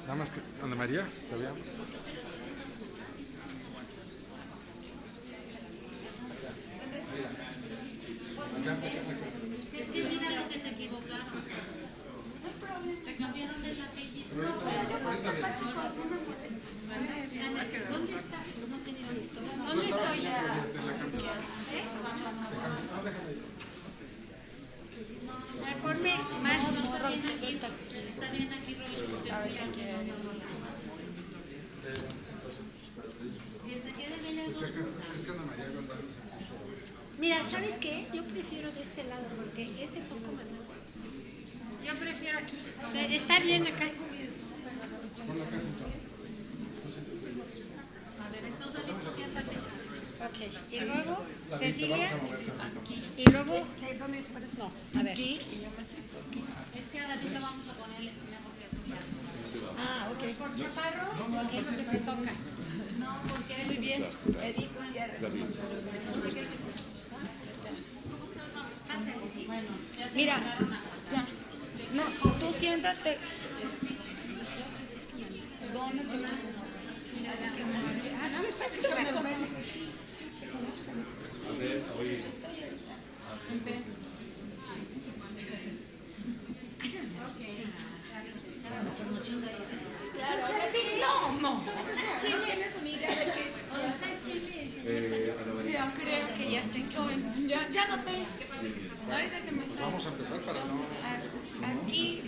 Nada más que Ana María, todavía. Es que mira lo que se equivocaron. Le cambiaron el apellido. ¿Dónde está? No sé ni dónde estoy. ¿Dónde estoy? Ponme más. Está bien aquí, Rolito. A ver qué quiere. Que se queden ellas dos juntas. Mira, ¿sabes qué? Yo prefiero de este lado porque ese poco me mueve. Yo prefiero aquí. Está bien acá. A ver, entonces siéntate. Ok. Y luego, Cecilia. Y luego, ¿dónde es? No, a ver. Aquí y yo me siento aquí. Es que a David lo vamos a poner en la esquina porque ok. ¿Por Chaparro? ¿Qué es lo que se toca? No, porque muy bien. Edith Gutiérrez. Bueno, mira, ya. No, tú siéntate. ¿Dónde te pones? No me está que se me come. A ver, oye. No. ¿Tienes una idea de qué? Yo creo que ya sé que ya noté. Ahorita que me salga. Vamos a empezar para no... Aquí.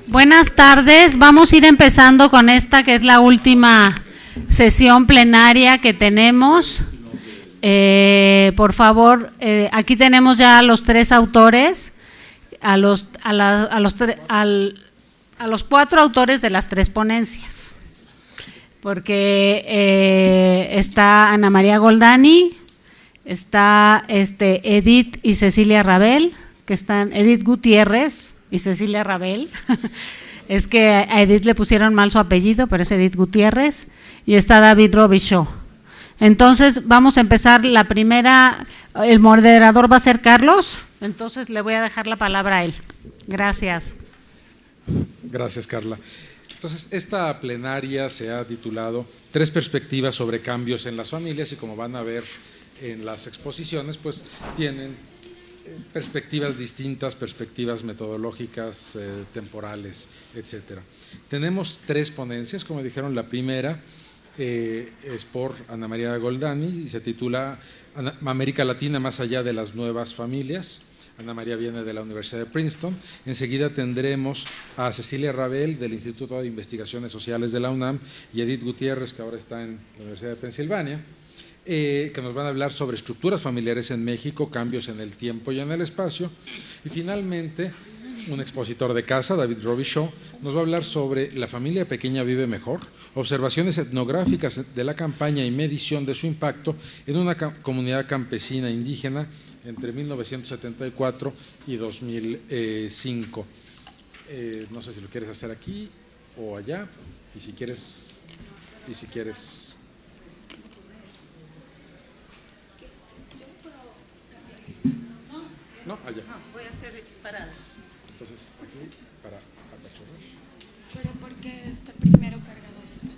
Buenas tardes, vamos a ir empezando con esta que es la última sesión plenaria que tenemos. Por favor, aquí tenemos ya a los tres autores, a los cuatro autores de las tres ponencias, porque está Ana María Goldani, está Edith y Cecilia Rabel, que están Edith Gutiérrez y Cecilia Rabel. Es que a Edith le pusieron mal su apellido, pero es Edith Gutiérrez, y está David Robichaud. Entonces vamos a empezar la primera, el moderador va a ser Carlos, entonces le voy a dejar la palabra a él. Gracias. Gracias, Carla. Entonces, esta plenaria se ha titulado Tres perspectivas sobre cambios en las familias, y como van a ver en las exposiciones, pues tienen perspectivas distintas, perspectivas metodológicas, temporales, etcétera. Tenemos tres ponencias, como dijeron. La primera es por Ana María Goldani y se titula América Latina más allá de las nuevas familias. Ana María viene de la Universidad de Princeton. Enseguida tendremos a Cecilia Rabel del Instituto de Investigaciones Sociales de la UNAM y Edith Gutiérrez, que ahora está en la Universidad de Pensilvania, que nos van a hablar sobre estructuras familiares en México, cambios en el tiempo y en el espacio. Y finalmente, un expositor de casa, David Robichaud, nos va a hablar sobre La familia pequeña vive mejor, observaciones etnográficas de la campaña y medición de su impacto en una comunidad campesina indígena entre 1974 y 2005. No sé si lo quieres hacer aquí o allá, y si quieres... No, allá. No, voy a hacer parada. Entonces, aquí para apachurrar. Pero ¿por qué está primero cargado esta?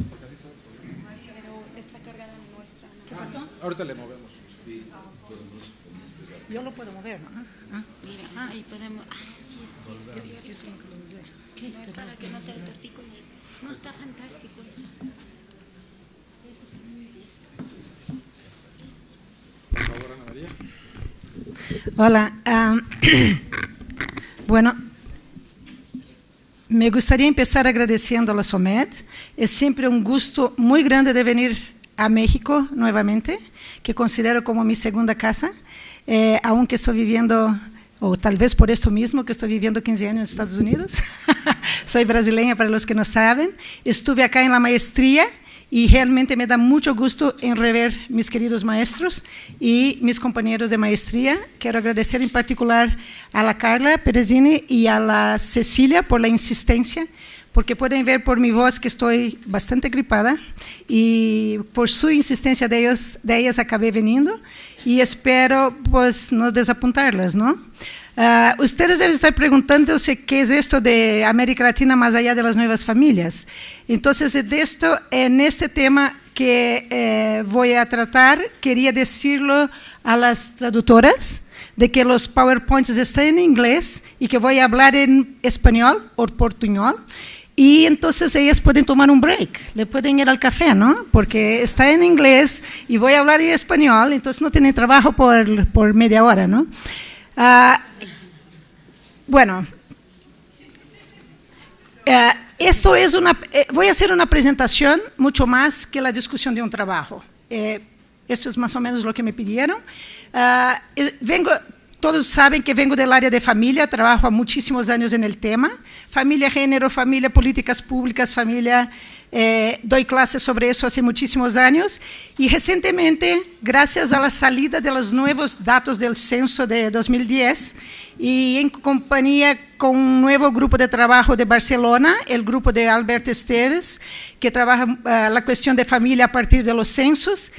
Pero está cargada nuestra. ¿No? ¿Qué pasó? Ahorita le movemos. Yo lo puedo mover, ¿no? Mira, ahí podemos. Sí, es cierto. ¿Qué? No es para que no te tortícolis. No, está fantástico eso. Por favor, Ana María. Hola, bueno, me gustaría empezar agradeciendo a la SOMED. Es siempre un gusto muy grande de venir a México nuevamente, que considero como mi segunda casa, aunque estoy viviendo, o tal vez por esto mismo, que estoy viviendo 15 años en Estados Unidos. Soy brasileña, para los que no saben. Estuve acá en la maestría, y realmente me da mucho gusto en rever mis queridos maestros y mis compañeros de maestría. Quiero agradecer en particular a la Carla Perezini y a la Cecilia por la insistencia, porque pueden ver por mi voz que estoy bastante gripada, y por su insistencia de ellas acabé viniendo, y espero pues no desapuntarlas, ¿no? Ustedes deben estar preguntándose qué es esto de América Latina más allá de las nuevas familias. Entonces, de esto, en este tema que voy a tratar, quería decirlo a las traductoras, de que los PowerPoints están en inglés y que voy a hablar en español o portuñol, y entonces ellas pueden tomar un break, le pueden ir al café, ¿no? Porque está en inglés y voy a hablar en español, entonces no tienen trabajo por media hora, ¿no? Bueno, esto es voy a hacer una presentación mucho más que la discusión de un trabajo. Esto es más o menos lo que me pidieron. Todos saben que vengo del área de familia, trabajo há muchísimos años en el tema. Familia, género, familia, políticas públicas, familia. Doy clases sobre eso hace muchísimos años, y recientemente, gracias a la salida de los nuevos datos del censo de 2010 y en compañía con un nuevo grupo de trabajo de Barcelona, el grupo de Albert Esteves, que trabaja la cuestión de familia a partir de los censos,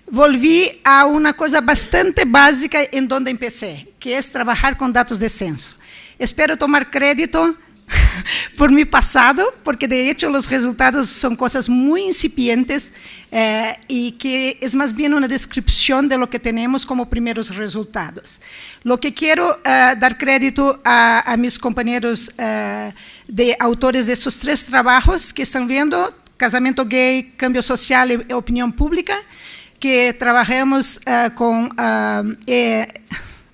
volví a una cosa bastante básica en donde empecé, que es trabajar con datos de censo. Espero tomar crédito por mi pasado, porque de hecho los resultados son cosas muy incipientes y que es más bien una descripción de lo que tenemos como primeros resultados. Lo que quiero dar crédito a mis compañeros de autores de estos 3 trabajos que están viendo, Casamento Gay, Cambio Social y Opinión Pública, que trabajamos con...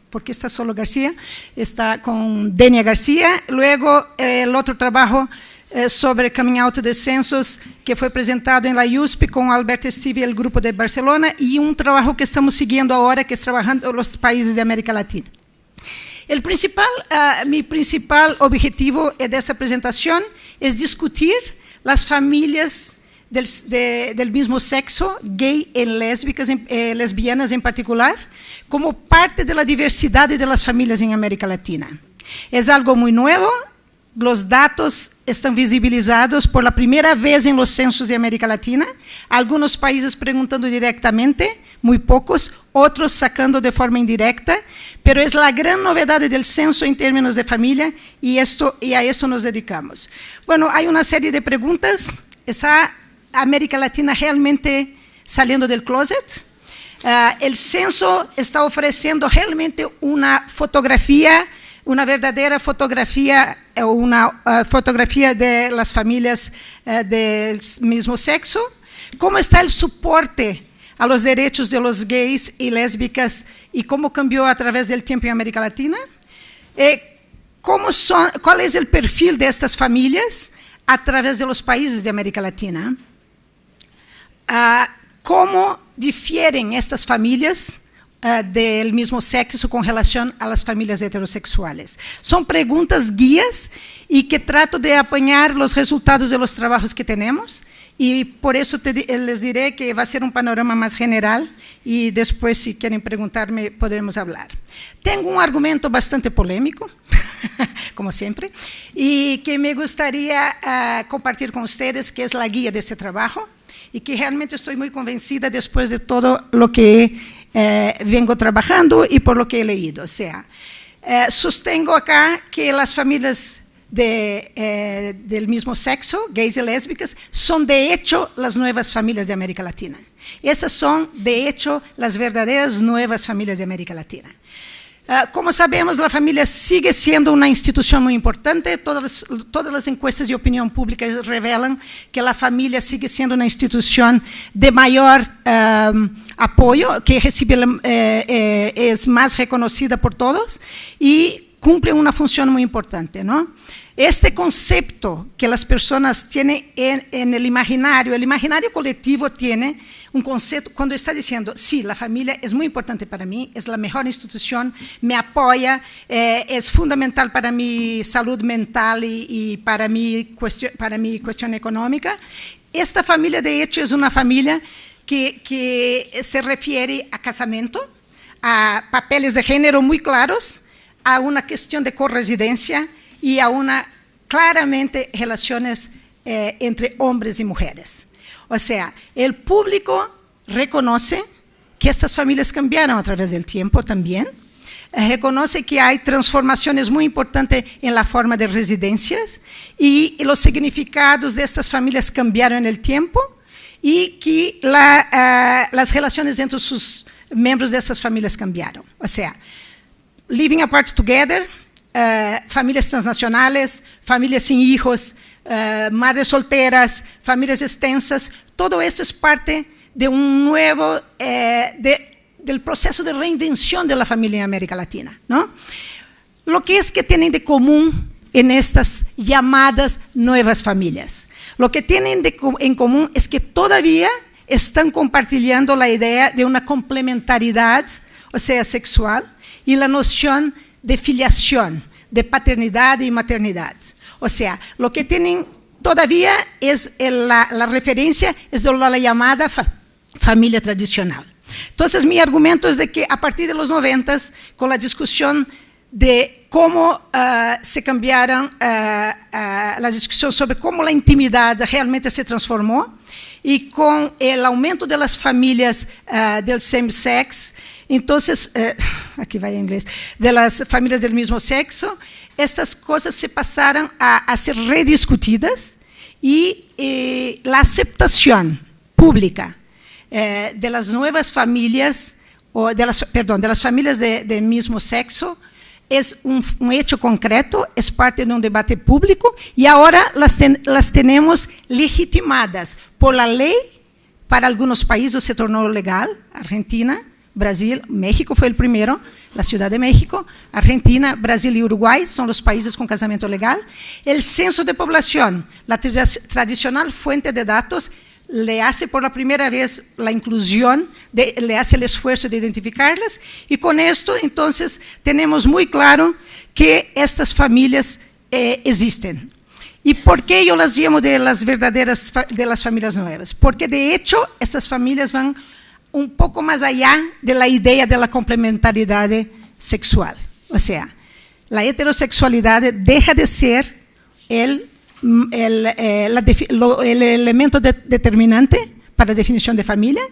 porque está solo García, está con Denia García. Luego el otro trabajo sobre coming out de censos que fue presentado en la USP con Alberto Steve y el grupo de Barcelona, y un trabajo que estamos siguiendo ahora que es trabajando en los países de América Latina. Mi principal objetivo de esta presentación es discutir las familias del mismo sexo, gay y lesbianas en particular, como parte de la diversidad de las familias en América Latina. Es algo muy nuevo, los datos están visibilizados por la primera vez en los censos de América Latina, algunos países preguntando directamente, muy pocos, otros sacando de forma indirecta, pero es la gran novedad del censo en términos de familia y a esto nos dedicamos. Bueno, hay una serie de preguntas. ¿Está América Latina realmente saliendo del closet? El censo está ofreciendo realmente una fotografía, una verdadera fotografía, una fotografía de las familias del mismo sexo. ¿Cómo está el soporte a los derechos de los gays y lésbicas y cómo cambió a través del tiempo en América Latina? ¿Cuál es el perfil de estas familias a través de los países de América Latina? ¿Cómo difieren estas familias del mismo sexo con relación a las familias heterosexuales? Son preguntas guías y que trato de apañar los resultados de los trabajos que tenemos, y por eso les diré que va a ser un panorama más general y después, si quieren preguntarme, podremos hablar. Tengo un argumento bastante polémico, como siempre, y que me gustaría compartir con ustedes, que es la guía de este trabajo, y que realmente estoy muy convencida después de todo lo que vengo trabajando y por lo que he leído. O sea, sostengo acá que las familias del mismo sexo, gays y lésbicas, son de hecho las nuevas familias de América Latina. Esas son de hecho las verdaderas nuevas familias de América Latina. Como sabemos, la familia sigue siendo una institución muy importante. Todas las encuestas de opinión pública revelan que la familia sigue siendo una institución de mayor apoyo, que es más reconocida por todos y cumple una función muy importante, ¿no? Este concepto que las personas tienen en el imaginario colectivo tiene un concepto cuando está diciendo, sí, la familia es muy importante para mí, es la mejor institución, me apoya, es fundamental para mi salud mental y para mi cuestión económica. Esta familia, de hecho, es una familia que se refiere a casamiento, a papeles de género muy claros, a una cuestión de corresidencia y a claramente relaciones entre hombres y mujeres. O sea, el público reconoce que estas familias cambiaron a través del tiempo también, reconoce que hay transformaciones muy importantes en la forma de residencias y los significados de estas familias cambiaron en el tiempo y que las relaciones entre sus miembros de estas familias cambiaron. O sea, living apart together, familias transnacionales, familias sin hijos, madres solteras, familias extensas, todo esto es parte de un nuevo, del proceso de reinvención de la familia en América Latina, ¿no? Lo que es que tienen de común en estas llamadas nuevas familias. Lo que tienen en común es que todavía están compartiendo la idea de una complementariedad, o sea, sexual, y la noción de filiación, de paternidad y maternidad. O sea, lo que tienen todavía es la referencia es de la llamada familia tradicional. Entonces, mi argumento es de que a partir de los 90, con la discusión de cómo se cambiaron, la discusión sobre cómo la intimidad realmente se transformó, y con el aumento de las familias del same-sex, entonces, aquí va en inglés, de las familias del mismo sexo, estas cosas se pasaron a ser rediscutidas y la aceptación pública de las nuevas familias, o de las familias del mismo sexo, es un hecho concreto, es parte de un debate público y ahora las tenemos legitimadas por la ley. Para algunos países se tornó legal, Argentina, Brasil, México fue el primero, la Ciudad de México, Argentina, Brasil y Uruguay son los países con casamiento legal. El censo de población, la tradicional fuente de datos, le hace por la primera vez la inclusión, le hace el esfuerzo de identificarlas, y con esto entonces tenemos muy claro que estas familias existen. ¿Y por qué yo las llamo de las verdaderas, de las familias nuevas? Porque de hecho estas familias van un poco más allá de la idea de la complementariedad sexual. O sea, la heterosexualidad deja de ser el elemento determinante para la definición de familia,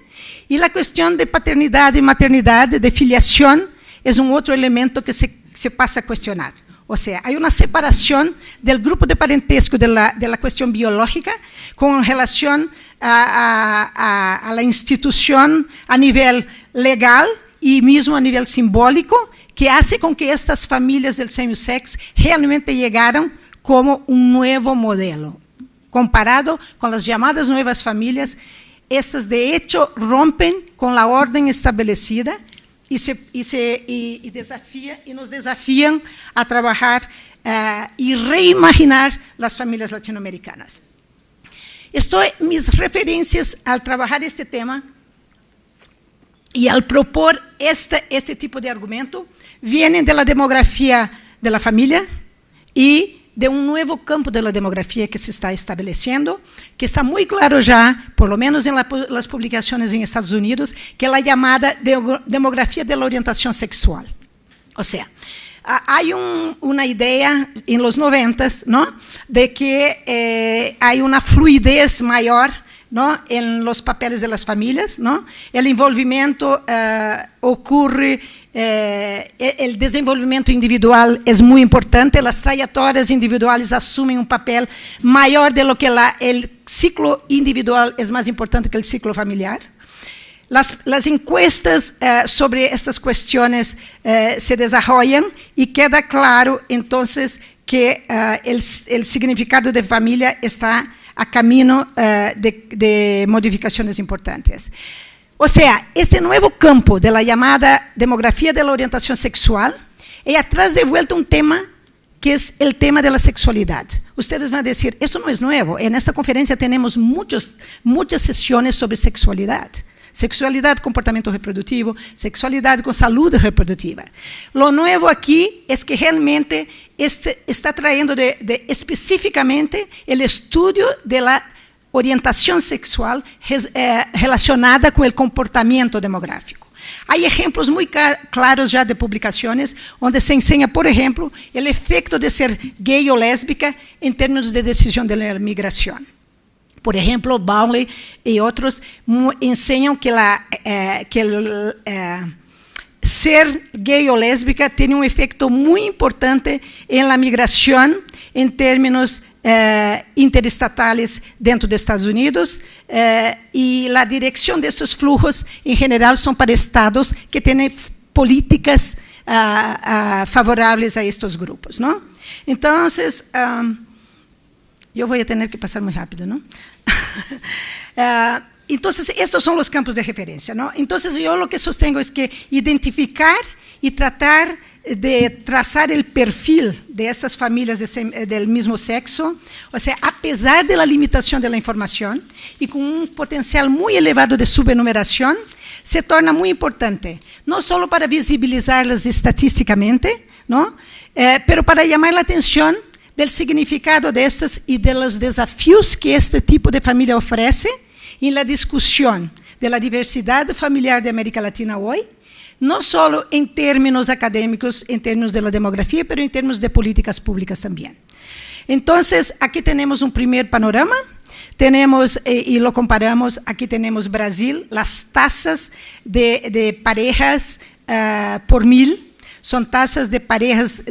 y la cuestión de paternidad y maternidad, de filiación, es un otro elemento que se pasa a cuestionar. O sea, hay una separación del grupo de parentesco de la cuestión biológica con relación a la institución a nivel legal y mismo a nivel simbólico, que hace con que estas familias del same sex realmente llegaran como un nuevo modelo. Comparado con las llamadas nuevas familias, estas de hecho rompen con la orden establecida y nos desafían a trabajar y reimaginar las familias latinoamericanas. Mis referencias al trabajar este tema y al propor este tipo de argumento vienen de la demografía de la familia y de un nuevo campo de la demografía que se está estableciendo, que está muy claro ya, por lo menos en las publicaciones en Estados Unidos, que es la llamada demografía de la orientación sexual. O sea, hay una idea en los 90s, ¿no?, de que hay una fluidez mayor, ¿no?, en los papeles de las familias, ¿no? El envolvimiento ocurre, el desenvolvimiento individual es muy importante, las trayectorias individuales asumen un papel mayor de lo que el ciclo individual es más importante que el ciclo familiar. Las encuestas sobre estas cuestiones se desarrollan y queda claro entonces que el significado de familia está a camino de modificaciones importantes. O sea, este nuevo campo de la llamada demografía de la orientación sexual atrás de vuelta un tema que es el tema de la sexualidad. Ustedes van a decir, esto no es nuevo, en esta conferencia tenemos muchas sesiones sobre sexualidad. Sexualidad, comportamiento reproductivo, sexualidad con salud reproductiva. Lo nuevo aquí es que realmente está trayendo específicamente el estudio de la orientación sexual relacionada con el comportamiento demográfico. Hay ejemplos muy claros ya de publicaciones donde se enseña, por ejemplo, el efecto de ser gay o lésbica en términos de decisión de la migración. Por ejemplo, Bowley y otros enseñan que ser gay o lésbica tiene un efecto muy importante en la migración en términos interestatales dentro de Estados Unidos, y la dirección de estos flujos en general son para estados que tienen políticas favorables a estos grupos, ¿no? Entonces, yo voy a tener que pasar muy rápido, ¿no? Entonces, estos son los campos de referencia, ¿no? Entonces, yo lo que sostengo es que identificar y tratar de trazar el perfil de estas familias del mismo sexo, o sea, a pesar de la limitación de la información y con un potencial muy elevado de subenumeración, se torna muy importante, no solo para visibilizarlas estadísticamente, ¿no?, pero para llamar la atención del significado de estas y de los desafíos que este tipo de familia ofrece en la discusión de la diversidad familiar de América Latina hoy, no solo en términos académicos, en términos de la demografía, pero en términos de políticas públicas también. Entonces, aquí tenemos un primer panorama, tenemos, y lo comparamos, aquí tenemos Brasil, las tasas de parejas por 1000, son tasas de parejas,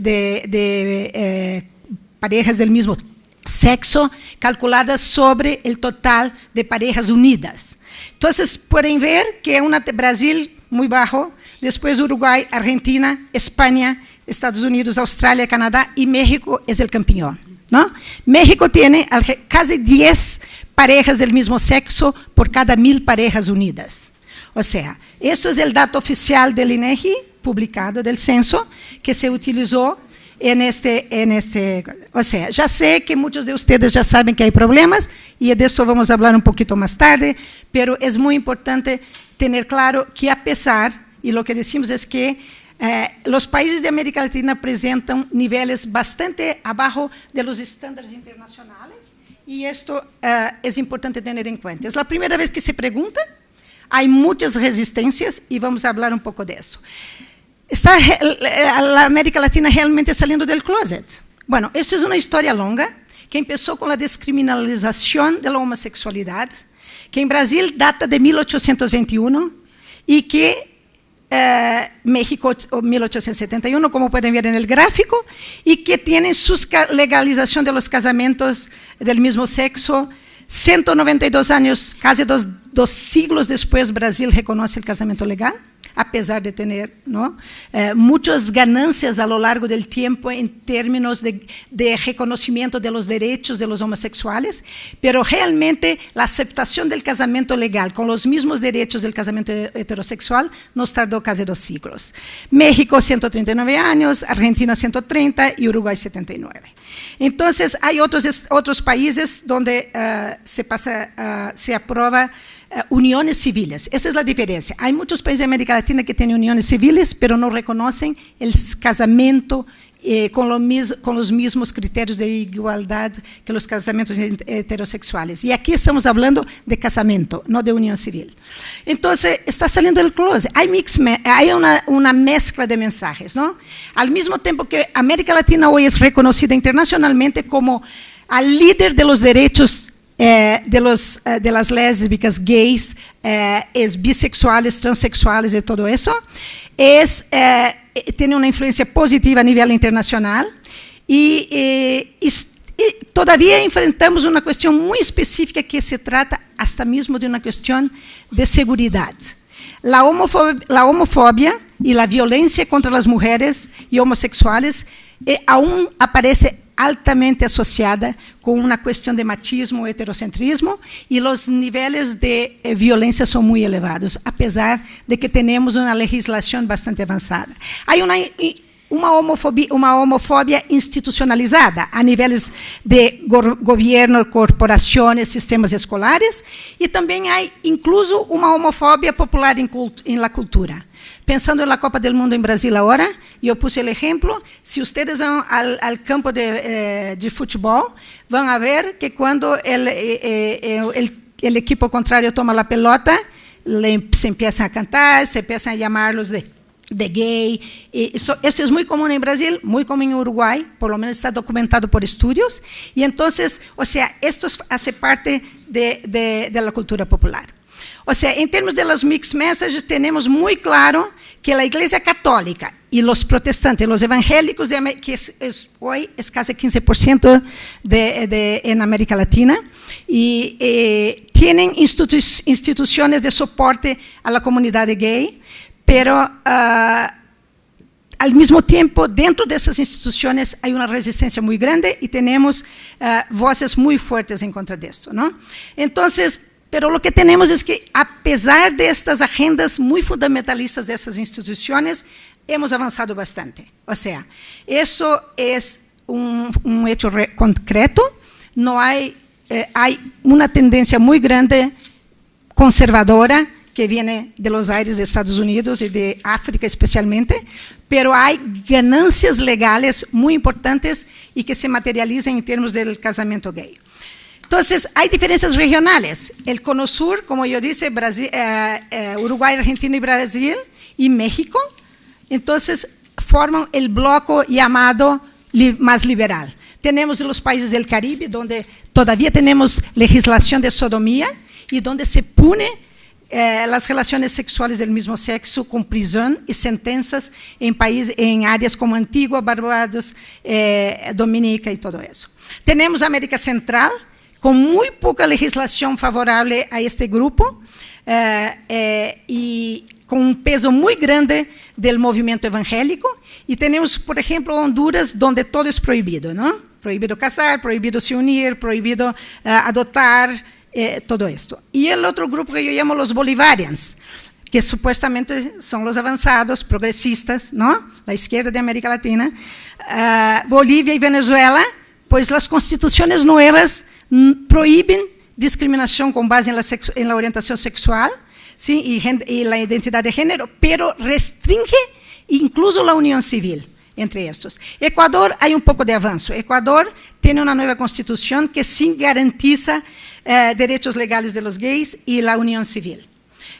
parejas del mismo sexo, calculadas sobre el total de parejas unidas. Entonces, pueden ver que Brasil muy bajo, después Uruguay, Argentina, España, Estados Unidos, Australia, Canadá y México es el campeón, ¿no? México tiene casi 10 parejas del mismo sexo por cada 1000 parejas unidas. O sea, esto es el dato oficial del INEGI, publicado del censo, que se utilizó o sea, ya sé que muchos de ustedes ya saben que hay problemas, y de eso vamos a hablar un poquito más tarde, pero es muy importante tener claro que a pesar, y lo que decimos es que los países de América Latina presentan niveles bastante abajo de los estándares internacionales, y esto es importante tener en cuenta. Es la primera vez que se pregunta, hay muchas resistencias, y vamos a hablar un poco de eso. ¿Está la América Latina realmente saliendo del closet? Bueno, esto es una historia longa que empezó con la descriminalización de la homosexualidad, que en Brasil data de 1821 y que México 1871, como pueden ver en el gráfico, y que tiene su legalización de los casamientos del mismo sexo. 192 años, casi dos siglos después, Brasil reconoce el casamiento legal, a pesar de tener, ¿no?, muchas ganancias a lo largo del tiempo en términos de reconocimiento de los derechos de los homosexuales, pero realmente la aceptación del casamiento legal con los mismos derechos del casamiento heterosexual nos tardó casi 2 siglos. México 139 años, Argentina 130 y Uruguay 79. Entonces, hay otros países donde se aprueba uniones civiles. Esa es la diferencia. Hay muchos países de América Latina que tienen uniones civiles, pero no reconocen el casamiento con los mismos criterios de igualdad que los casamientos heterosexuales. Y aquí estamos hablando de casamiento, no de unión civil. Entonces, está saliendo del closet. Hay una mezcla de mensajes, ¿no? Al mismo tiempo que América Latina hoy es reconocida internacionalmente como al líder de los derechos de las lésbicas, gays, bisexuales, transexuales y todo eso, tiene una influencia positiva a nivel internacional, y todavía enfrentamos una cuestión muy específica que se trata hasta mismo de una cuestión de seguridad. La homofobia y la violencia contra las mujeres y homosexuales aún aparece altamente asociada con una cuestión de machismo, heterocentrismo, y los niveles de violencia son muy elevados, a pesar de que tenemos una legislación bastante avanzada. Hay una homofobia institucionalizada a niveles de gobierno, corporaciones, sistemas escolares, y también hay incluso una homofobia popular en la cultura. Pensando en la Copa del Mundo en Brasil ahora, yo puse el ejemplo, si ustedes van al campo de fútbol, van a ver que cuando el equipo contrario toma la pelota, se empiezan a cantar, se empiezan a llamarlos de gay. Esto es muy común en Brasil, muy común en Uruguay, por lo menos está documentado por estudios, y entonces, o sea, esto hace parte de la cultura popular. O sea, en términos de los mixed messages, tenemos muy claro que la Iglesia Católica y los protestantes, los evangélicos, que hoy es casi 15% en América Latina, y tienen instituciones de soporte a la comunidad gay, pero al mismo tiempo, dentro de esas instituciones hay una resistencia muy grande y tenemos voces muy fuertes en contra de esto, ¿no? Entonces, pero lo que tenemos es que, a pesar de estas agendas muy fundamentalistas de esas instituciones, hemos avanzado bastante. O sea, eso es un hecho concreto. No hay una tendencia muy grande conservadora que viene de los aires de Estados Unidos y de África especialmente, pero hay ganancias legales muy importantes y que se materializan en términos del casamiento gay. Entonces, hay diferencias regionales. El Cono Sur, como yo dije, Uruguay, Argentina y Brasil, y México, entonces forman el bloque llamado más liberal. Tenemos los países del Caribe, donde todavía tenemos legislación de sodomía y donde se pune las relaciones sexuales del mismo sexo con prisión y sentencias en áreas como Antigua, Barbados, Dominica y todo eso. Tenemos América Central, con muy poca legislación favorable a este grupo y con un peso muy grande del movimiento evangélico. Y tenemos, por ejemplo, Honduras, donde todo es prohibido, ¿no? Prohibido casar, prohibido se unir, prohibido adoptar, todo esto. Y el otro grupo que yo llamo los Bolivarians, que supuestamente son los avanzados, progresistas, ¿no? La izquierda de América Latina. Bolivia y Venezuela, pues las constituciones nuevas prohíben discriminación con base en la orientación sexual, ¿sí? y la identidad de género, pero restringe incluso la unión civil entre estos. Ecuador, hay un poco de avance. Ecuador tiene una nueva constitución que sí garantiza derechos legales de los gays y la unión civil.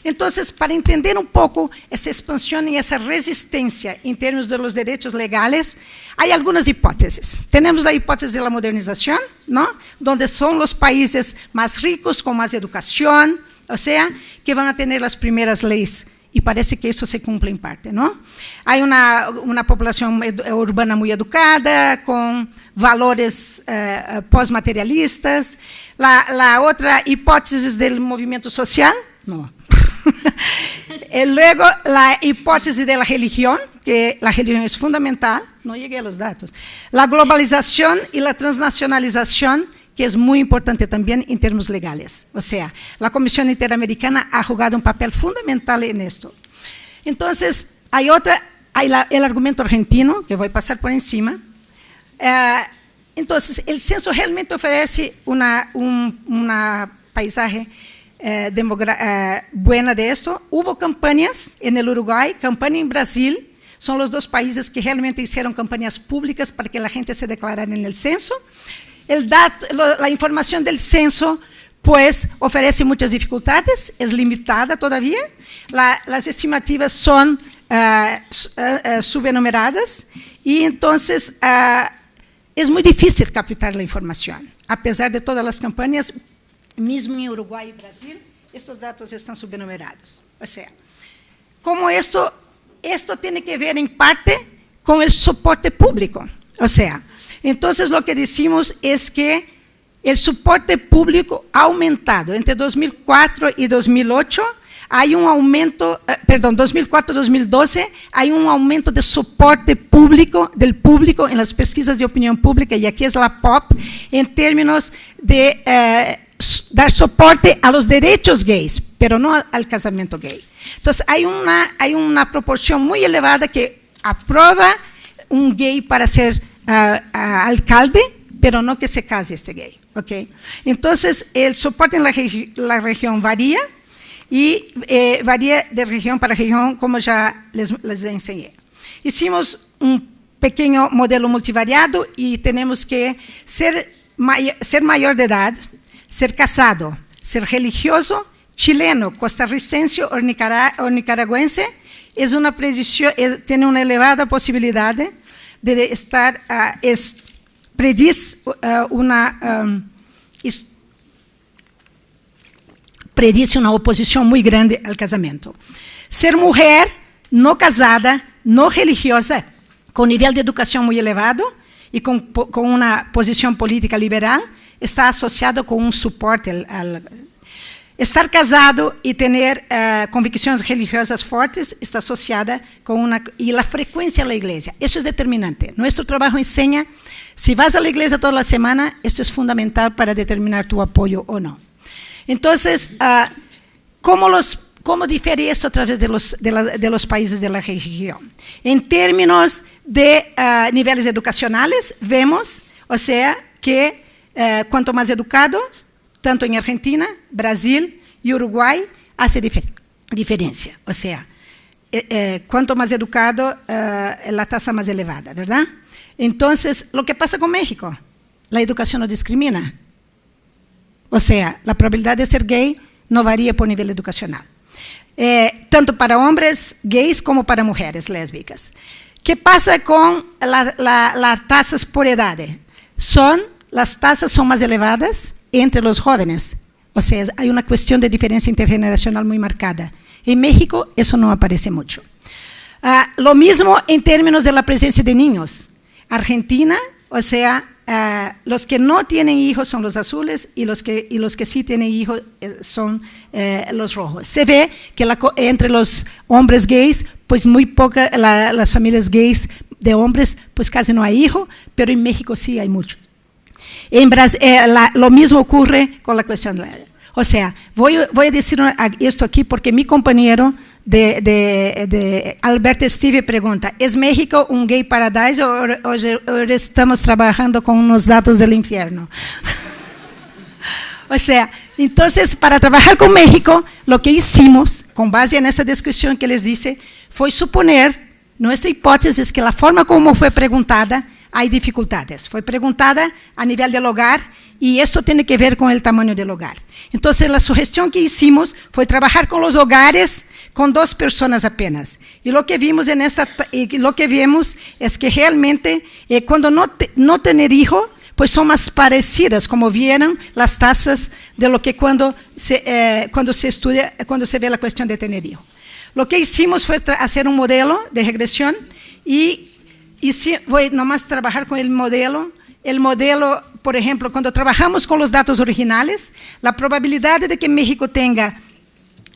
Entonces, para entender un poco esa expansión y esa resistencia en términos de los derechos legales, hay algunas hipótesis. Tenemos la hipótesis de la modernización, ¿no? Donde son los países más ricos, con más educación, o sea, que van a tener las primeras leyes, y parece que eso se cumple en parte, ¿no? Hay una población urbana muy educada, con valores postmaterialistas. La otra hipótesis del movimiento social, no. Luego, la hipótesis de la religión, que la religión es fundamental, no llegué a los datos. La globalización y la transnacionalización, que es muy importante también en términos legales. O sea, la Comisión Interamericana ha jugado un papel fundamental en esto. Entonces, hay el argumento argentino, que voy a pasar por encima. Entonces, el censo realmente ofrece una paisaje buena de esto. Hubo campañas en el Uruguay, campaña en Brasil. Son los dos países que realmente hicieron campañas públicas para que la gente se declarara en el censo. La información del censo, pues, ofrece muchas dificultades, es limitada todavía. Las estimativas son subenumeradas y entonces es muy difícil captar la información. A pesar de todas las campañas, mismo en Uruguay y Brasil, estos datos están subenumerados. O sea, como esto tiene que ver en parte con el soporte público. O sea, entonces lo que decimos es que el soporte público ha aumentado. Entre 2004 y 2008 hay un aumento, 2004-2012 hay un aumento de soporte público, del público en las pesquisas de opinión pública, y aquí es la POP, en términos de dar soporte a los derechos gays, pero no al casamiento gay. Entonces, hay una proporción muy elevada que aprueba un gay para ser alcalde, pero no que se case este gay. ¿Okay? Entonces, el soporte en la región varía, y varía de región para región, como ya les enseñé. Hicimos un pequeño modelo multivariado y tenemos que ser mayor de edad, ser casado, ser religioso, chileno, costarricense o nicaragüense, es una predicción, tiene una elevada posibilidad de estar, predice una oposición muy grande al casamiento. Ser mujer, no casada, no religiosa, con nivel de educación muy elevado y con una posición política liberal, está asociado con un soporte estar casado y tener convicciones religiosas fuertes está asociada con y la frecuencia a la iglesia. Eso es determinante. Nuestro trabajo enseña, si vas a la iglesia toda la semana, esto es fundamental para determinar tu apoyo o no. Entonces, ¿cómo difiere esto a través de los países de la región? En términos de niveles educacionales, vemos, o sea, que cuanto más educados, tanto en Argentina, Brasil y Uruguay, hace diferencia. O sea, cuanto más educado, la tasa más elevada, ¿verdad? Entonces, lo que pasa con México, la educación no discrimina. O sea, la probabilidad de ser gay no varía por nivel educacional. Tanto para hombres gays como para mujeres lésbicas. ¿Qué pasa con las tasas por edad? Las tasas son más elevadas entre los jóvenes. O sea, hay una cuestión de diferencia intergeneracional muy marcada. En México eso no aparece mucho. Lo mismo en términos de la presencia de niños. Argentina, o sea, los que no tienen hijos son los azules y los que sí tienen hijos son los rojos. Se ve que entre los hombres gays, pues muy poca, las familias gays de hombres, pues casi no hay hijos, pero en México sí hay mucho. En Brasil, lo mismo ocurre con la cuestión de la... O sea, voy a decir esto aquí porque mi compañero de Alberto Steve pregunta, ¿es México un gay paradise o estamos trabajando con unos datos del infierno? O sea, entonces, para trabajar con México, lo que hicimos, con base en esta descripción que les dice, fue suponer, nuestra hipótesis es que la forma como fue preguntada, hay dificultades. Fue preguntada a nivel del hogar y esto tiene que ver con el tamaño del hogar. Entonces, la sugestión que hicimos fue trabajar con los hogares con 2 personas apenas. Y lo que vimos es que realmente, cuando no tener hijo, pues son más parecidas, como vieron las tasas de lo que cuando se ve la cuestión de tener hijo. Lo que hicimos fue hacer un modelo de regresión y voy nomás trabajar con el modelo. El modelo, por ejemplo, cuando trabajamos con los datos originales, la probabilidad de que México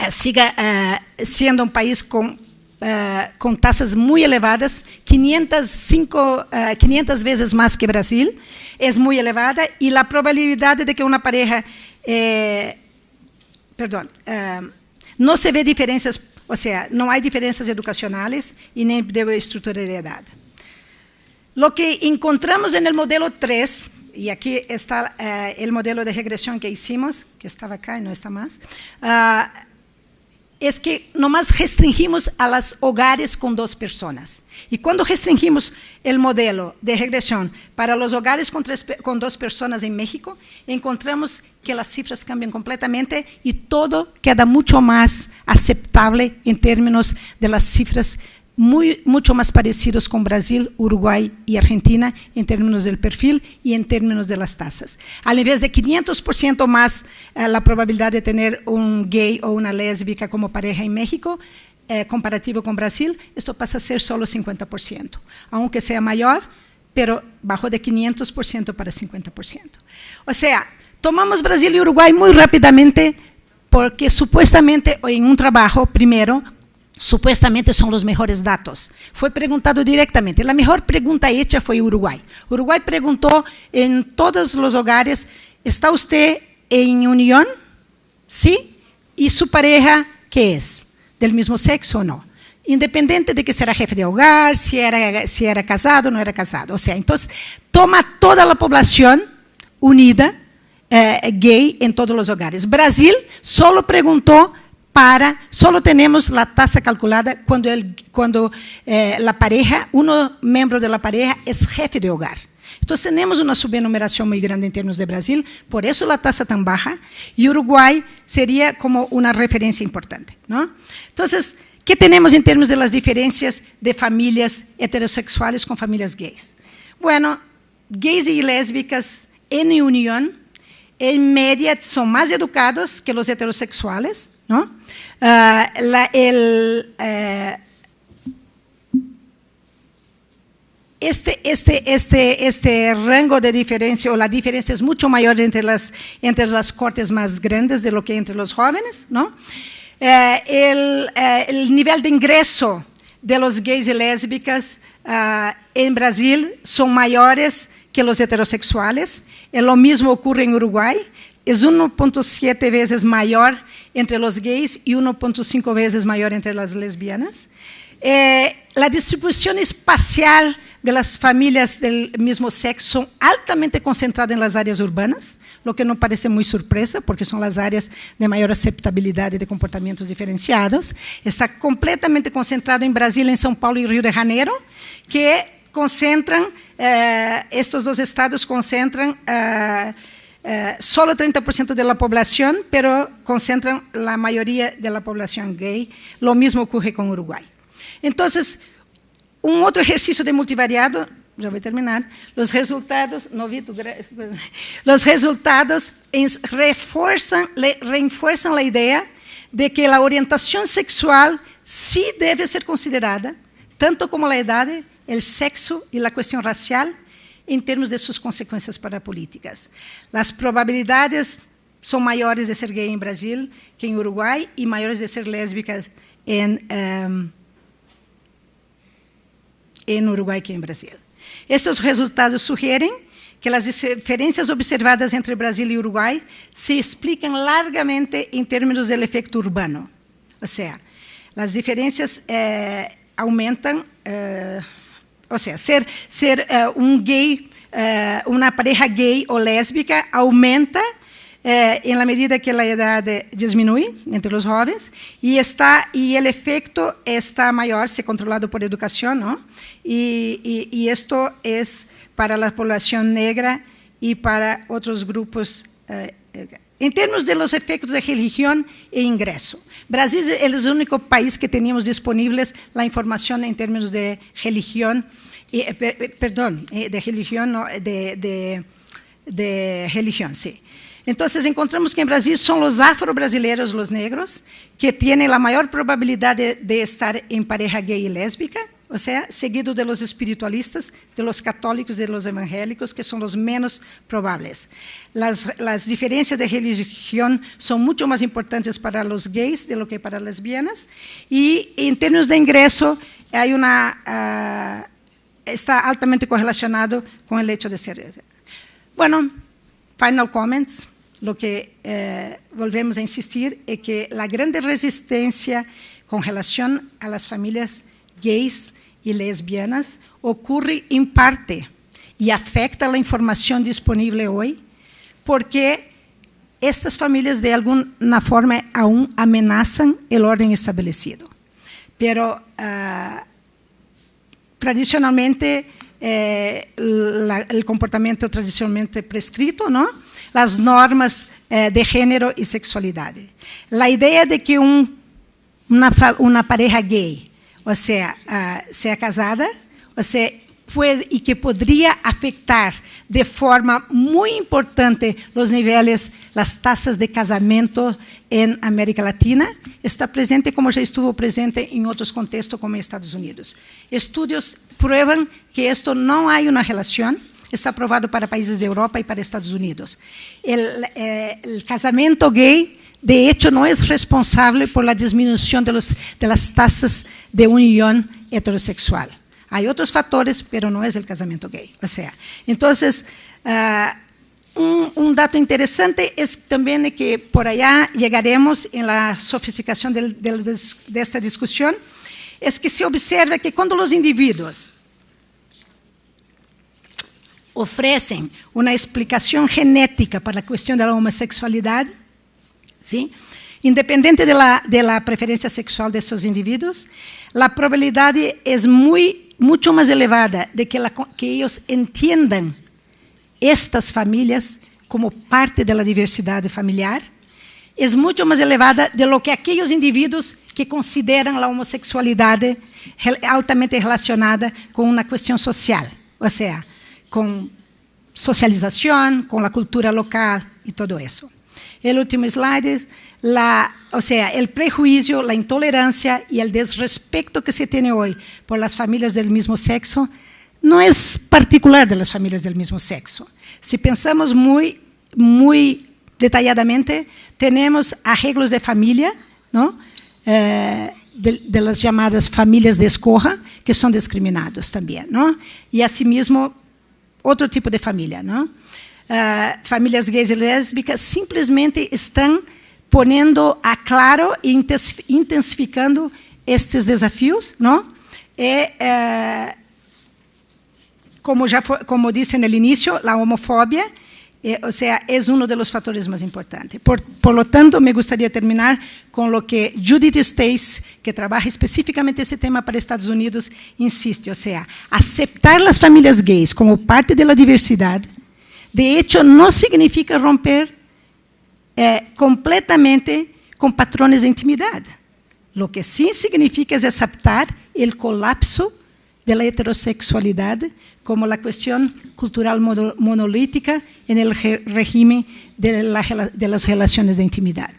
siga siendo un país con tasas muy elevadas, 500 veces más que Brasil, es muy elevada, y la probabilidad de que una pareja, no se ve diferencias, o sea, no hay diferencias educacionales y ni de estructura de edad. Lo que encontramos en el modelo 3, y aquí está el modelo de regresión que hicimos, que estaba acá y no está más, es que nomás restringimos a los hogares con 2 personas. Y cuando restringimos el modelo de regresión para los hogares con 2 personas en México, encontramos que las cifras cambian completamente y todo queda mucho más aceptable en términos de las cifras mucho más parecidos con Brasil, Uruguay y Argentina en términos del perfil y en términos de las tasas. Al invés de 500% más la probabilidad de tener un gay o una lésbica como pareja en México, comparativo con Brasil, esto pasa a ser solo 50%, aunque sea mayor, pero bajó de 500% para 50%. O sea, tomamos Brasil y Uruguay muy rápidamente porque supuestamente en un trabajo primero, supuestamente son los mejores datos. Fue preguntado directamente. La mejor pregunta hecha fue Uruguay. Uruguay preguntó en todos los hogares, ¿está usted en unión? ¿Sí? ¿Y su pareja qué es? ¿Del mismo sexo o no? Independiente de que si era jefe de hogar, si era casado o no era casado. O sea, entonces, toma toda la población unida, gay, en todos los hogares. Brasil solo preguntó solo tenemos la tasa calculada cuando la pareja, uno miembro de la pareja es jefe de hogar. Entonces tenemos una subenumeración muy grande en términos de Brasil, por eso la tasa tan baja, y Uruguay sería como una referencia importante, ¿no? Entonces, ¿qué tenemos en términos de las diferencias de familias heterosexuales con familias gays? Bueno, gays y lésbicas en unión, en media, son más educados que los heterosexuales, ¿no? Este rango de diferencia, o la diferencia es mucho mayor entre las cortes más grandes de lo que entre los jóvenes, ¿no? El nivel de ingreso de los gays y lésbicas en Brasil son mayores que los heterosexuales. Lo mismo ocurre en Uruguay. Es 1.7 veces mayor entre los gays y 1.5 veces mayor entre las lesbianas. La distribución espacial de las familias del mismo sexo son altamente concentradas en las áreas urbanas, lo que no parece muy sorpresa, porque son las áreas de mayor aceptabilidad y de comportamientos diferenciados. Está completamente concentrado en Brasil, en São Paulo y Río de Janeiro, que concentran, estos 2 estados concentran solo 30% de la población, pero concentran la mayoría de la población gay. Lo mismo ocurre con Uruguay. Entonces, un otro ejercicio de multivariado já vou terminar, os resultados, não vi tu, os resultados reforçam a ideia de que a orientação sexual sí deve ser considerada, tanto como a idade, o sexo e a questão racial, em termos de suas consequências para políticas. As probabilidades são maiores de ser gay em Brasil que em Uruguai e maiores de ser lésbicas em Uruguai que em Brasil. Estes resultados sugerem que as diferenças observadas entre Brasil e Uruguai se explicam largamente em termos do efeito urbano. Ou seja, as diferenças aumentam, ou seja, ser gay, uma pareja gay ou lésbica aumenta em la medida que a idade diminui entre os jovens e o efeito está maior se controlado por educação, não? E isto é para a população negra e para outros grupos. Em termos de los efeitos de religião e ingresso, Brasil é o único país que temos disponíveis a informação em termos de religião, de religião, não, de religião, sim. Então, encontramos que em Brasil são os afro-brasileiros, os negros, que têm a maior probabilidade de estar em pareja gay e lésbica, ou seja, seguido de los espiritualistas, de los católicos e de los evangélicos, que são os menos prováveis. As diferenças de religião são muito mais importantes para os gays do que para as lesbianas, e em termos de ingresso, está altamente correlacionado com o hecho de ser. Bueno, final comments. Lo que volvemos a insistir é que a grande resistência com relação a las famílias gays e lesbianas ocorre em parte e afeta a informação disponível hoje, porque estas famílias de alguma forma aún ameaçam o ordem estabelecido. Pero tradicionalmente o comportamento tradicionalmente prescrito, não? As normas de gênero e sexualidade. A ideia de que uma pareja gay, ou seja, sea casada, ou seja, e que poderia afetar de forma muito importante os níveis, as taxas de casamento em América Latina, está presente como já estuvo presente em outros contextos, como em Estados Unidos. Estudos prueban que isto não há uma relação. Está aprovado para países de Europa e para Estados Unidos. O casamento gay, de hecho, não é responsável por la disminuição de las tasas de união heterossexual. Há outros fatores, mas não é o casamento gay. O sea, então, dato interessante é também que por allá chegaremos em la sofisticação desta discussão, é que se observa que quando os indivíduos oferecem uma explicação genética para a questão da homossexualidade, ¿sí? Independente de la preferência sexual de seus indivíduos, a probabilidade é muito mais elevada de que eles entendam estas famílias como parte da diversidade familiar, é muito mais elevada de lo que aqueles indivíduos que consideram a homossexualidade altamente relacionada com uma questão social, ou seja, com socialização, com a cultura local e tudo isso. O último slide, o prejuízo, a intolerância e o desrespeito que se tem hoje por as famílias do mesmo sexo não é particular das famílias do mesmo sexo. Se pensamos muito detalladamente, temos arreglos de família, não? De las chamadas famílias de escoja, que são discriminados também, não? E assim mesmo outro tipo de família, não? Famílias gays e lésbicas simplesmente estão ponendo a claro e intensificando estes desafios, não? E, como disse no início, a homofobia, ou seja, é um dos fatores mais importantes. Por lo tanto, me gostaria de terminar com o que Judith Stace, que trabalha especificamente esse tema para Estados Unidos, insiste, ou seja, aceitar as famílias gays como parte da diversidade, de hecho, não significa romper completamente com patrões de intimidade. O que sim significa é aceitar o colapso de la heterosexualidad como la cuestión cultural monolítica en el régimen de las relaciones de intimidad.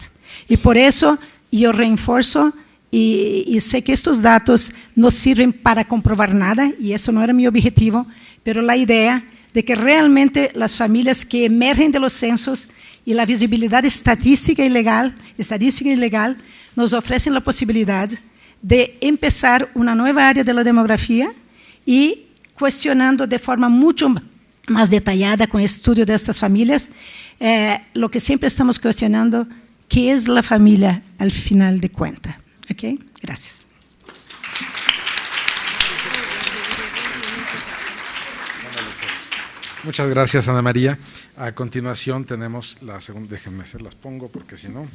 Y por eso yo refuerzo y sé que estos datos no sirven para comprobar nada, y eso no era mi objetivo, pero la idea de que realmente las familias que emergen de los censos y la visibilidad estadística y legal nos ofrecen la posibilidad de empezar una nueva área de la demografía y cuestionando de forma mucho más detallada con el estudio de estas familias, lo que siempre estamos cuestionando, ¿qué es la familia al final de cuentas? ¿Okay? Gracias. Muchas gracias, Ana María. A continuación tenemos la segunda, déjenme se las pongo porque si no…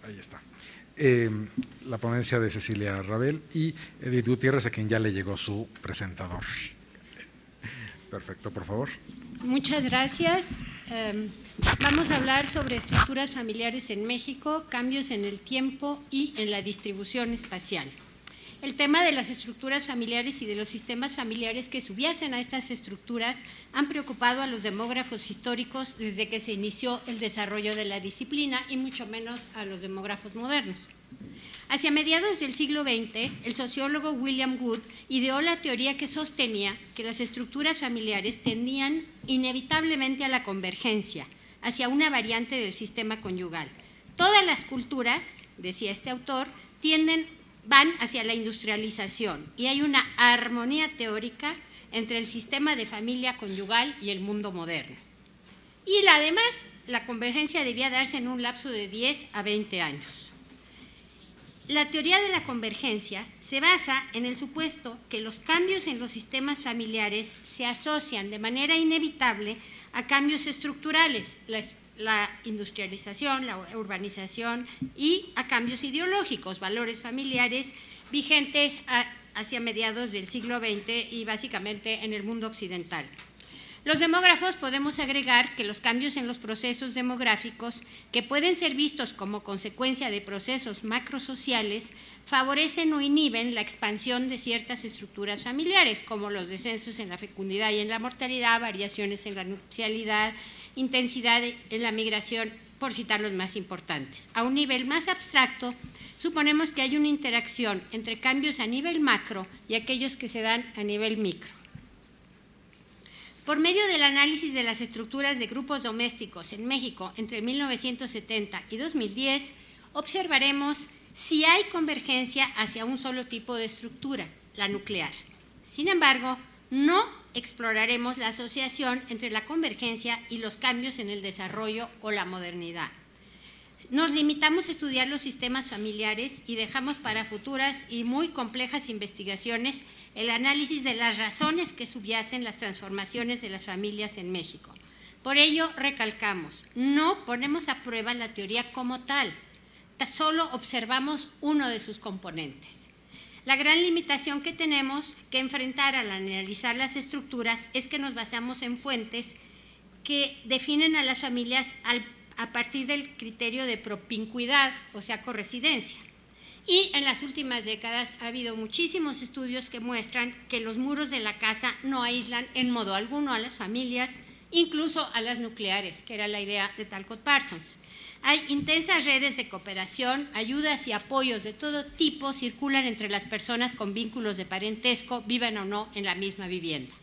Ahí está. La ponencia de Cecilia Rabel y Edith Gutiérrez, a quien ya le llegó su presentador. Perfecto, por favor. Muchas gracias. Vamos a hablar sobre estructuras familiares en México, cambios en el tiempo y en la distribución espacial. El tema de las estructuras familiares y de los sistemas familiares que subyacen a estas estructuras han preocupado a los demógrafos históricos desde que se inició el desarrollo de la disciplina y mucho menos a los demógrafos modernos. Hacia mediados del siglo XX, el sociólogo William Wood ideó la teoría que sostenía que las estructuras familiares tendían inevitablemente a la convergencia, hacia una variante del sistema conyugal. Todas las culturas, decía este autor, van hacia la industrialización y hay una armonía teórica entre el sistema de familia conyugal y el mundo moderno. Y además, la convergencia debía darse en un lapso de 10 a 20 años. La teoría de la convergencia se basa en el supuesto que los cambios en los sistemas familiares se asocian de manera inevitable a cambios estructurales, la industrialización, la urbanización y a cambios ideológicos, valores familiares vigentes hacia mediados del siglo XX y básicamente en el mundo occidental. Los demógrafos podemos agregar que los cambios en los procesos demográficos, que pueden ser vistos como consecuencia de procesos macrosociales, favorecen o inhiben la expansión de ciertas estructuras familiares, como los descensos en la fecundidad y en la mortalidad, variaciones en la nupcialidad, intensidad en la migración, por citar los más importantes. A un nivel más abstracto, suponemos que hay una interacción entre cambios a nivel macro y aquellos que se dan a nivel micro. Por medio del análisis de las estructuras de grupos domésticos en México entre 1970 y 2010, observaremos si hay convergencia hacia un solo tipo de estructura, la nuclear. Sin embargo, no exploraremos la asociación entre la convergencia y los cambios en el desarrollo o la modernidad. Nos limitamos a estudiar los sistemas familiares y dejamos para futuras y muy complejas investigaciones el análisis de las razones que subyacen las transformaciones de las familias en México. Por ello, recalcamos, no ponemos a prueba la teoría como tal, solo observamos uno de sus componentes. La gran limitación que tenemos que enfrentar al analizar las estructuras es que nos basamos en fuentes que definen a las familias a partir del criterio de propincuidad, o sea, corresidencia. Y en las últimas décadas ha habido muchísimos estudios que muestran que los muros de la casa no aíslan en modo alguno a las familias, incluso a las nucleares, que era la idea de Talcott Parsons. Hay intensas redes de cooperación, ayudas y apoyos de todo tipo circulan entre las personas con vínculos de parentesco, vivan o no en la misma vivienda.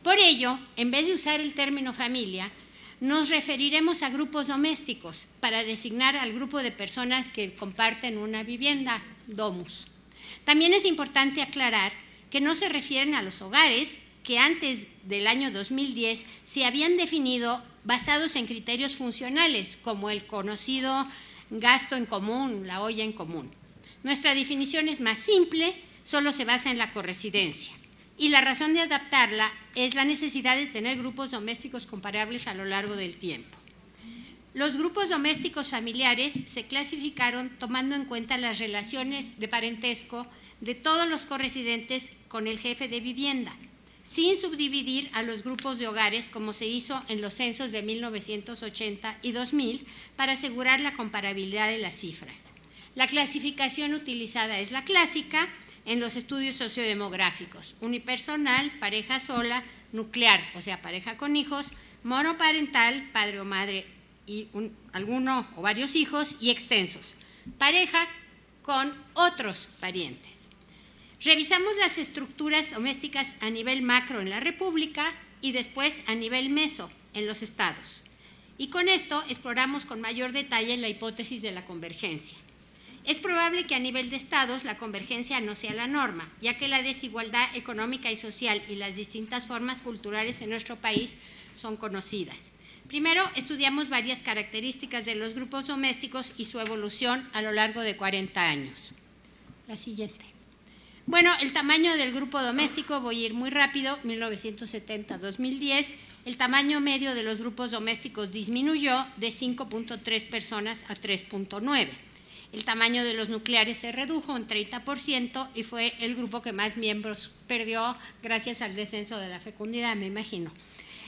Por ello, en vez de usar el término familia, nos referiremos a grupos domésticos para designar al grupo de personas que comparten una vivienda, domus. También es importante aclarar que no se refieren a los hogares que antes del año 2010 se habían definido basados en criterios funcionales, como el conocido gasto en común, la olla en común. Nuestra definición es más simple, solo se basa en la corresidencia. Y la razón de adaptarla es la necesidad de tener grupos domésticos comparables a lo largo del tiempo. Los grupos domésticos familiares se clasificaron tomando en cuenta las relaciones de parentesco de todos los corresidentes con el jefe de vivienda, sin subdividir a los grupos de hogares como se hizo en los censos de 1980 y 2000 para asegurar la comparabilidad de las cifras. La clasificación utilizada es la clásica en los estudios sociodemográficos: unipersonal, pareja sola, nuclear, o sea, pareja con hijos, monoparental, padre o madre y alguno o varios hijos, y extensos, pareja con otros parientes. Revisamos las estructuras domésticas a nivel macro en la República y después a nivel meso en los estados. Y con esto exploramos con mayor detalle la hipótesis de la convergencia. Es probable que a nivel de estados la convergencia no sea la norma, ya que la desigualdad económica y social y las distintas formas culturales en nuestro país son conocidas. Primero, estudiamos varias características de los grupos domésticos y su evolución a lo largo de 40 años. La siguiente. Bueno, el tamaño del grupo doméstico, voy a ir muy rápido, 1970-2010, el tamaño medio de los grupos domésticos disminuyó de 5.3 personas a 3.9. El tamaño de los nucleares se redujo un 30% y fue el grupo que más miembros perdió gracias al descenso de la fecundidad, me imagino.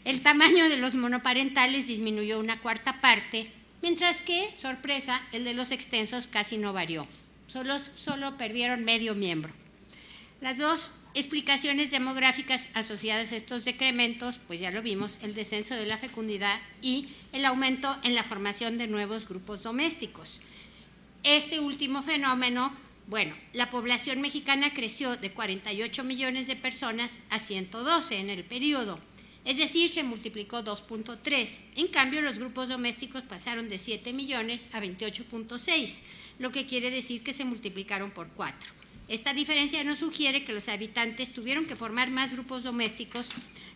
El tamaño de los monoparentales disminuyó una cuarta parte, mientras que, sorpresa, el de los extensos casi no varió. Solo perdieron medio miembro. Las dos explicaciones demográficas asociadas a estos decrementos, pues ya lo vimos, el descenso de la fecundidad y el aumento en la formación de nuevos grupos domésticos. Este último fenómeno, bueno, la población mexicana creció de 48 millones de personas a 112 en el periodo, es decir, se multiplicó 2.3. En cambio, los grupos domésticos pasaron de 7 millones a 28.6, lo que quiere decir que se multiplicaron por 4. Esta diferencia nos sugiere que los habitantes tuvieron que formar más grupos domésticos,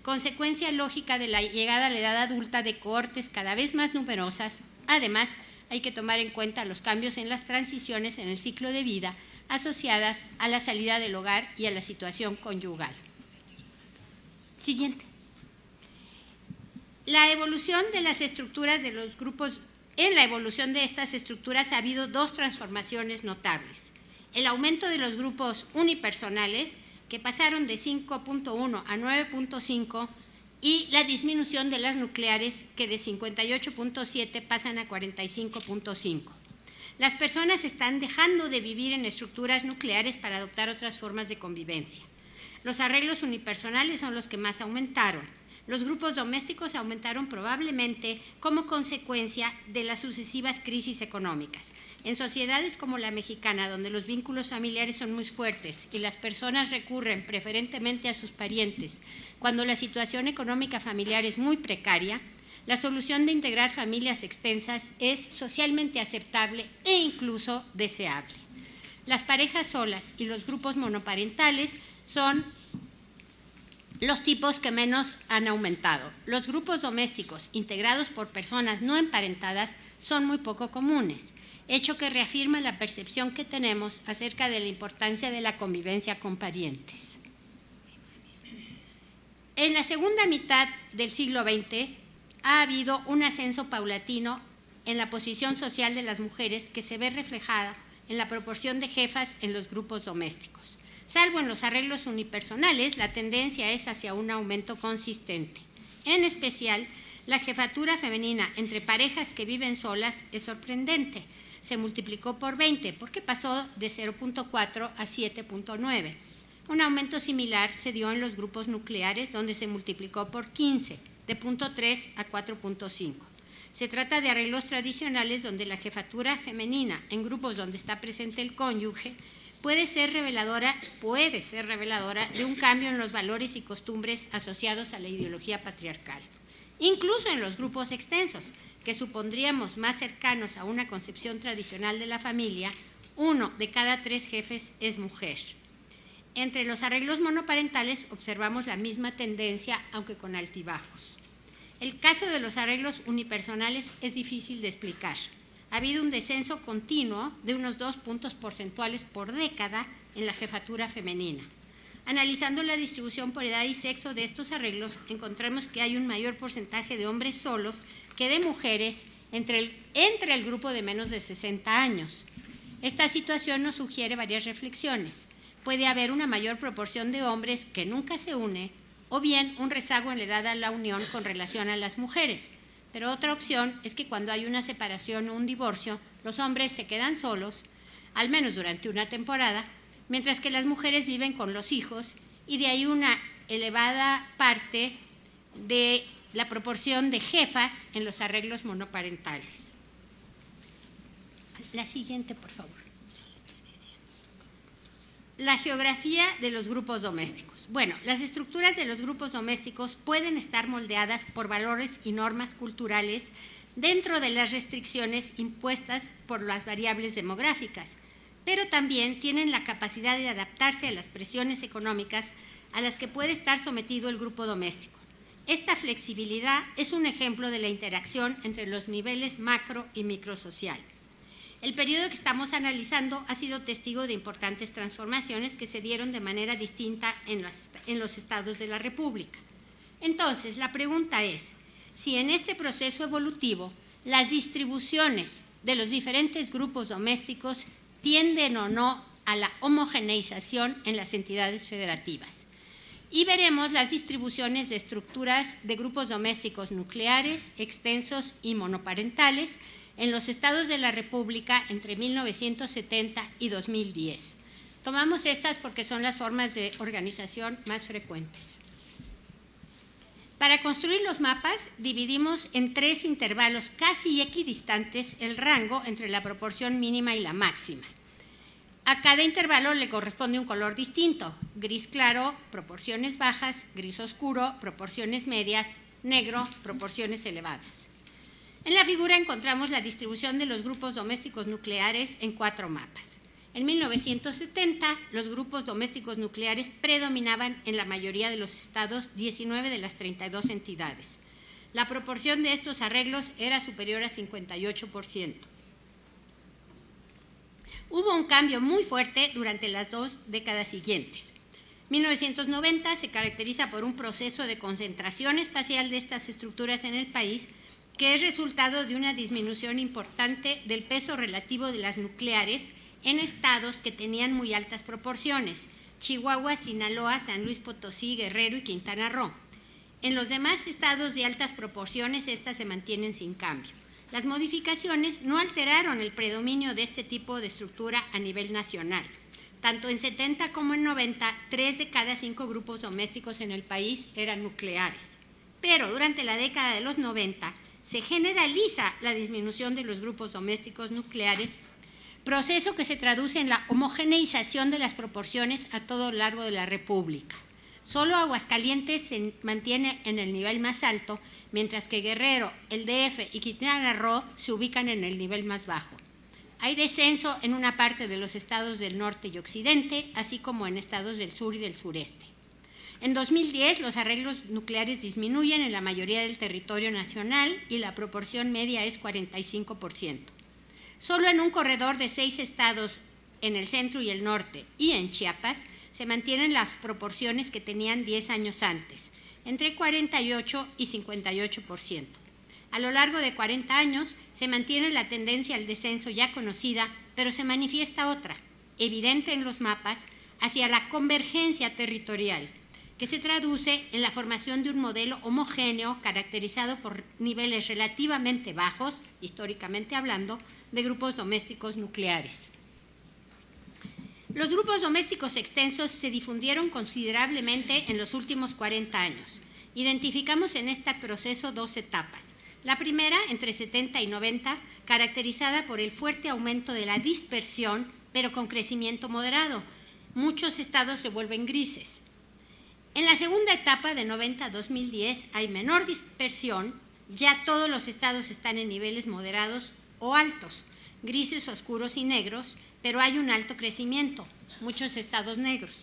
consecuencia lógica de la llegada a la edad adulta de cohortes cada vez más numerosas. Además, hay que tomar en cuenta los cambios en las transiciones en el ciclo de vida asociadas a la salida del hogar y a la situación conyugal. Siguiente. La evolución de las estructuras de los grupos, en la evolución de estas estructuras ha habido dos transformaciones notables. El aumento de los grupos unipersonales, que pasaron de 5.1 a 9.5, y la disminución de las nucleares, que de 58.7 pasan a 45.5. Las personas están dejando de vivir en estructuras nucleares para adoptar otras formas de convivencia. Los arreglos unipersonales son los que más aumentaron. Los grupos domésticos aumentaron probablemente como consecuencia de las sucesivas crisis económicas. En sociedades como la mexicana, donde los vínculos familiares son muy fuertes y las personas recurren preferentemente a sus parientes, cuando la situación económica familiar es muy precaria, la solución de integrar familias extensas es socialmente aceptable e incluso deseable. Las parejas solas y los grupos monoparentales son los tipos que menos han aumentado. Los grupos domésticos integrados por personas no emparentadas son muy poco comunes, hecho que reafirma la percepción que tenemos acerca de la importancia de la convivencia con parientes. En la segunda mitad del siglo XX ha habido un ascenso paulatino en la posición social de las mujeres que se ve reflejada en la proporción de jefas en los grupos domésticos. Salvo en los arreglos unipersonales, la tendencia es hacia un aumento consistente. En especial, la jefatura femenina entre parejas que viven solas es sorprendente. Se multiplicó por 20, porque pasó de 0.4 a 7.9. Un aumento similar se dio en los grupos nucleares, donde se multiplicó por 15, de 0.3 a 4.5. Se trata de arreglos tradicionales donde la jefatura femenina en grupos donde está presente el cónyuge puede ser reveladora de un cambio en los valores y costumbres asociados a la ideología patriarcal. Incluso en los grupos extensos, que supondríamos más cercanos a una concepción tradicional de la familia, 1 de cada 3 jefes es mujer. Entre los arreglos monoparentales observamos la misma tendencia, aunque con altibajos. El caso de los arreglos unipersonales es difícil de explicar. Ha habido un descenso continuo de unos 2 puntos porcentuales por década en la jefatura femenina. Analizando la distribución por edad y sexo de estos arreglos, encontramos que hay un mayor porcentaje de hombres solos que de mujeres entre el grupo de menos de 60 años. Esta situación nos sugiere varias reflexiones. Puede haber una mayor proporción de hombres que nunca se une, o bien un rezago en la edad a la unión con relación a las mujeres. Pero otra opción es que cuando hay una separación o un divorcio, los hombres se quedan solos, al menos durante una temporada, mientras que las mujeres viven con los hijos y de ahí una elevada parte de la proporción de jefas en los arreglos monoparentales. La siguiente, por favor. La geografía de los grupos domésticos. Bueno, las estructuras de los grupos domésticos pueden estar moldeadas por valores y normas culturales dentro de las restricciones impuestas por las variables demográficas, pero también tienen la capacidad de adaptarse a las presiones económicas a las que puede estar sometido el grupo doméstico. Esta flexibilidad es un ejemplo de la interacción entre los niveles macro y microsocial. El periodo que estamos analizando ha sido testigo de importantes transformaciones que se dieron de manera distinta en los estados de la República. Entonces, la pregunta es, si en este proceso evolutivo las distribuciones de los diferentes grupos domésticos tienden o no a la homogeneización en las entidades federativas. Y veremos las distribuciones de estructuras de grupos domésticos nucleares, extensos y monoparentales en los estados de la República entre 1970 y 2010. Tomamos estas porque son las formas de organización más frecuentes. Para construir los mapas, dividimos en 3 intervalos casi equidistantes el rango entre la proporción mínima y la máxima. A cada intervalo le corresponde un color distinto: gris claro, proporciones bajas; gris oscuro, proporciones medias; negro, proporciones elevadas. En la figura encontramos la distribución de los grupos domésticos nucleares en 4 mapas. En 1970, los grupos domésticos nucleares predominaban en la mayoría de los estados, 19 de las 32 entidades. La proporción de estos arreglos era superior a 58%. Hubo un cambio muy fuerte durante las 2 décadas siguientes. 1990 se caracteriza por un proceso de concentración espacial de estas estructuras en el país, que es resultado de una disminución importante del peso relativo de las nucleares en estados que tenían muy altas proporciones: Chihuahua, Sinaloa, San Luis Potosí, Guerrero y Quintana Roo. En los demás estados de altas proporciones, estas se mantienen sin cambio. Las modificaciones no alteraron el predominio de este tipo de estructura a nivel nacional. Tanto en 70 como en 90, 3 de cada 5 grupos domésticos en el país eran nucleares. Pero durante la década de los 90 se generaliza la disminución de los grupos domésticos nucleares, proceso que se traduce en la homogeneización de las proporciones a todo lo largo de la República. Solo Aguascalientes se mantiene en el nivel más alto, mientras que Guerrero, el DF y Quintana Roo se ubican en el nivel más bajo. Hay descenso en una parte de los estados del norte y occidente, así como en estados del sur y del sureste. En 2010, los arreglos nucleares disminuyen en la mayoría del territorio nacional y la proporción media es 45%. Solo en un corredor de 6 estados, en el centro y el norte, y en Chiapas, se mantienen las proporciones que tenían 10 años antes, entre 48 y 58%. A lo largo de 40 años se mantiene la tendencia al descenso ya conocida, pero se manifiesta otra, evidente en los mapas, hacia la convergencia territorial, que se traduce en la formación de un modelo homogéneo caracterizado por niveles relativamente bajos, históricamente hablando, de grupos domésticos nucleares. Los grupos domésticos extensos se difundieron considerablemente en los últimos 40 años. Identificamos en este proceso 2 etapas. La primera, entre 70 y 90, caracterizada por el fuerte aumento de la dispersión, pero con crecimiento moderado. Muchos estados se vuelven grises. En la segunda etapa, de 90 a 2010, hay menor dispersión, ya todos los estados están en niveles moderados o altos, grises, oscuros y negros, pero hay un alto crecimiento, muchos estados negros.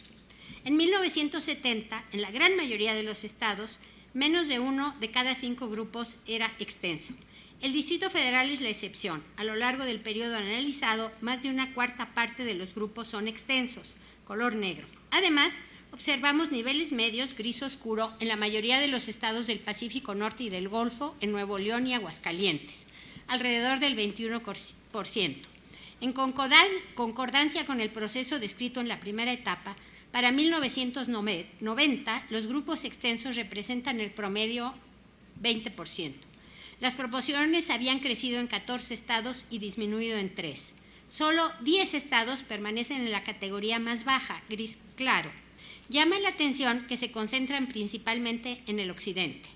En 1970, en la gran mayoría de los estados, menos de 1 de cada 5 grupos era extenso. El Distrito Federal es la excepción. A lo largo del periodo analizado, más de 1/4 parte de los grupos son extensos, color negro. Además, observamos niveles medios, gris oscuro, en la mayoría de los estados del Pacífico Norte y del Golfo, en Nuevo León y Aguascalientes, alrededor del 21%. En concordancia con el proceso descrito en la primera etapa, para 1990 los grupos extensos representan el promedio 20%. Las proporciones habían crecido en 14 estados y disminuido en 3. Solo 10 estados permanecen en la categoría más baja, gris claro. Llama la atención que se concentran principalmente en el occidente.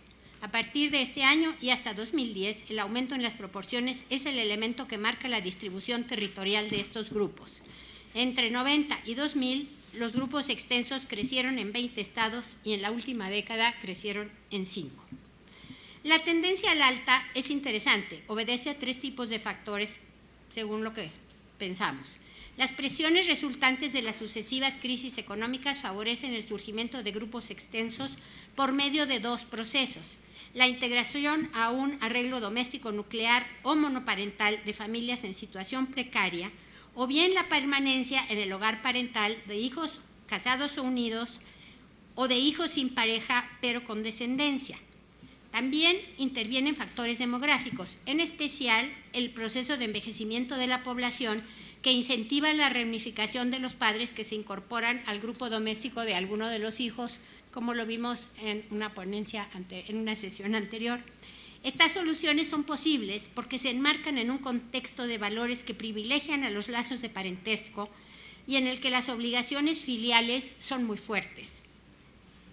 A partir de este año y hasta 2010, el aumento en las proporciones es el elemento que marca la distribución territorial de estos grupos. Entre 90 y 2000, los grupos extensos crecieron en 20 estados y en la última década crecieron en 5. La tendencia al alta es interesante, obedece a 3 tipos de factores, según lo que pensamos. Las presiones resultantes de las sucesivas crisis económicas favorecen el surgimiento de grupos extensos por medio de 2 procesos: la integración a un arreglo doméstico nuclear o monoparental de familias en situación precaria, o bien la permanencia en el hogar parental de hijos casados o unidos o de hijos sin pareja pero con descendencia. También intervienen factores demográficos, en especial el proceso de envejecimiento de la población que incentiva la reunificación de los padres que se incorporan al grupo doméstico de alguno de los hijos, como lo vimos en una ponencia, en una sesión anterior. Estas soluciones son posibles porque se enmarcan en un contexto de valores que privilegian a los lazos de parentesco y en el que las obligaciones filiales son muy fuertes.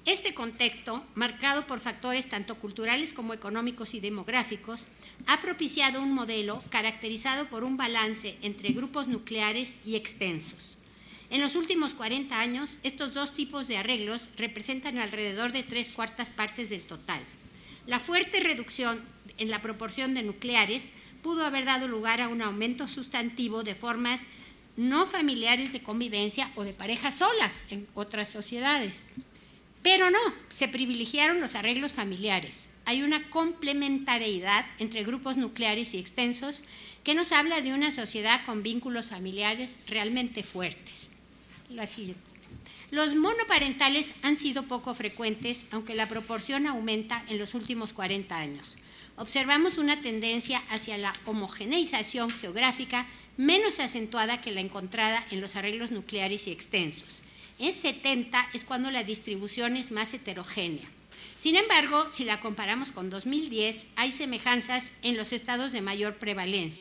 Este contexto, marcado por factores tanto culturales como económicos y demográficos, ha propiciado un modelo caracterizado por un balance entre grupos nucleares y extensos. En los últimos 40 años, estos 2 tipos de arreglos representan alrededor de 3/4 partes del total. La fuerte reducción en la proporción de nucleares pudo haber dado lugar a un aumento sustantivo de formas no familiares de convivencia o de parejas solas en otras sociedades. Pero no, se privilegiaron los arreglos familiares. Hay una complementariedad entre grupos nucleares y extensos que nos habla de una sociedad con vínculos familiares realmente fuertes. La siguiente. Los monoparentales han sido poco frecuentes, aunque la proporción aumenta en los últimos 40 años. Observamos una tendencia hacia la homogeneización geográfica menos acentuada que la encontrada en los arreglos nucleares y extensos. En 70 es cuando la distribución es más heterogénea. Sin embargo, si la comparamos con 2010, hay semejanzas en los estados de mayor prevalencia.